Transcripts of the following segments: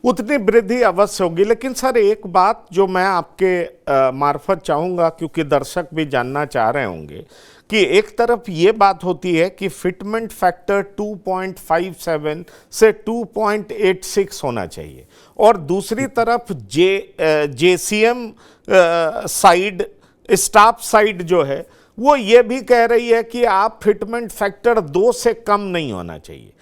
उतनी वृद्धि अवश्य होगी। लेकिन सर एक बात जो मैं आपके मार्फत चाहूँगा, क्योंकि दर्शक भी जानना चाह रहे होंगे कि एक तरफ ये बात होती है कि फिटमेंट फैक्टर 2.57 से 2.86 होना चाहिए, और दूसरी तरफ जेसीएम साइड, स्टाफ साइड जो है वो ये भी कह रही है कि आप फिटमेंट फैक्टर 2 से कम नहीं होना चाहिए।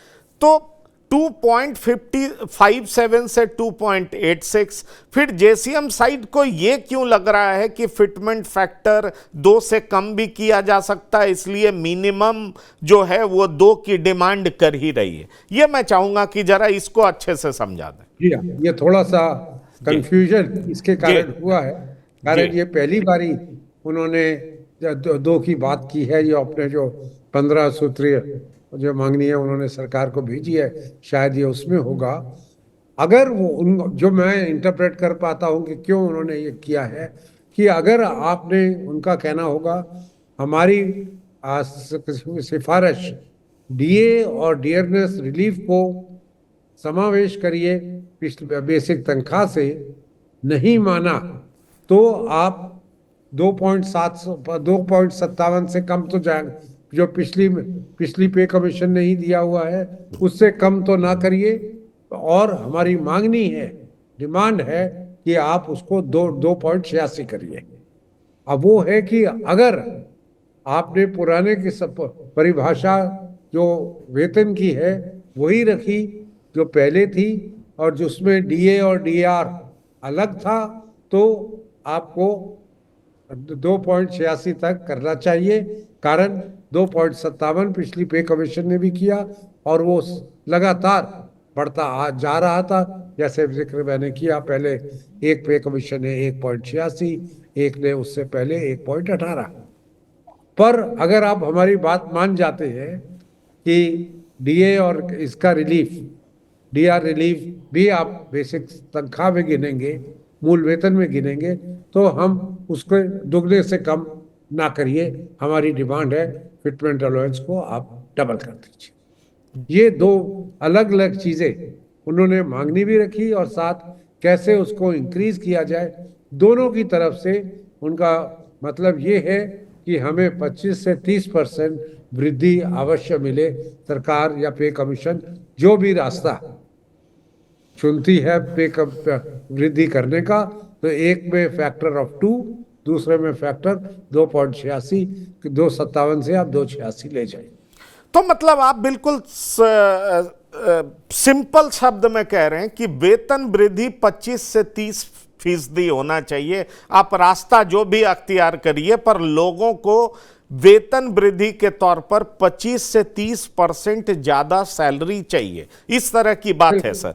तो 2.57 से 2.86, फिर जेसीएम साइड को ये क्यों लग रहा है कि फिटमेंट फैक्टर 2 से कम भी किया जा सकता है, इसलिए मिनिमम जो है वो 2 की डिमांड कर ही रही है? ये मैं चाहूंगा कि जरा इसको अच्छे से समझा दें। जी हाँ, ये थोड़ा सा कंफ्यूजन इसके कारण हुआ है। कारण ये पहली बारी उन्होंने दो की बात की है। ये अपने जो 15 सूत्रीय जो मांगनी है उन्होंने सरकार को भेजी है, शायद ये उसमें होगा। अगर वो जो मैं इंटरप्रेट कर पाता हूँ कि क्यों उन्होंने ये किया है, कि अगर आपने उनका कहना होगा हमारी सिफारिश डीए और डियरनेस रिलीफ को समावेश करिए पिछले बेसिक तनख्वाह से, नहीं माना तो आप 2.57 से कम तो जाए, जो पिछली पे कमीशन नहीं दिया हुआ है उससे कम तो ना करिए। और हमारी मांगनी है, डिमांड है कि आप उसको 2.86 करिए। अब वो है कि अगर आपने पुराने की सब परिभाषा जो वेतन की है वही रखी जो पहले थी, और जिसमें डीए और डीआर अलग था, तो आपको 2.86 तक करना चाहिए। कारण 2.57 पिछली पे कमीशन ने भी किया और वो लगातार बढ़ता जा रहा था। जैसे जिक्र मैंने किया, पहले एक पे कमीशन ने 1.86, एक ने उससे पहले 1.18। पर अगर आप हमारी बात मान जाते हैं कि डीए और इसका रिलीफ, डीआर रिलीफ भी आप बेसिक तनख्वाह में गिनेंगे, मूल वेतन में गिनेंगे, तो हम उसको दुगने से कम ना करिए। हमारी डिमांड है फिटमेंट अलाउंस को आप डबल कर दीजिए। ये दो अलग अलग चीजें उन्होंने मांगनी भी रखी, और साथ कैसे उसको इंक्रीज किया जाए, दोनों की तरफ से उनका मतलब ये है कि हमें 25 से 30% वृद्धि अवश्य मिले। सरकार या पे कमीशन जो भी रास्ता चुनती है पे वृद्धि करने का, तो एक में फैक्टर ऑफ 2, दूसरे में फैक्टर 2.86, 2.57 से आप 2.86 ले जाए। तो मतलब आप बिल्कुल सिंपल शब्द में कह रहे हैं कि वेतन वृद्धि 25 से 30% होना चाहिए। आप रास्ता जो भी अख्तियार करिए, पर लोगों को वेतन वृद्धि के तौर पर 25 से 30% ज्यादा सैलरी चाहिए, इस तरह की बात है सर।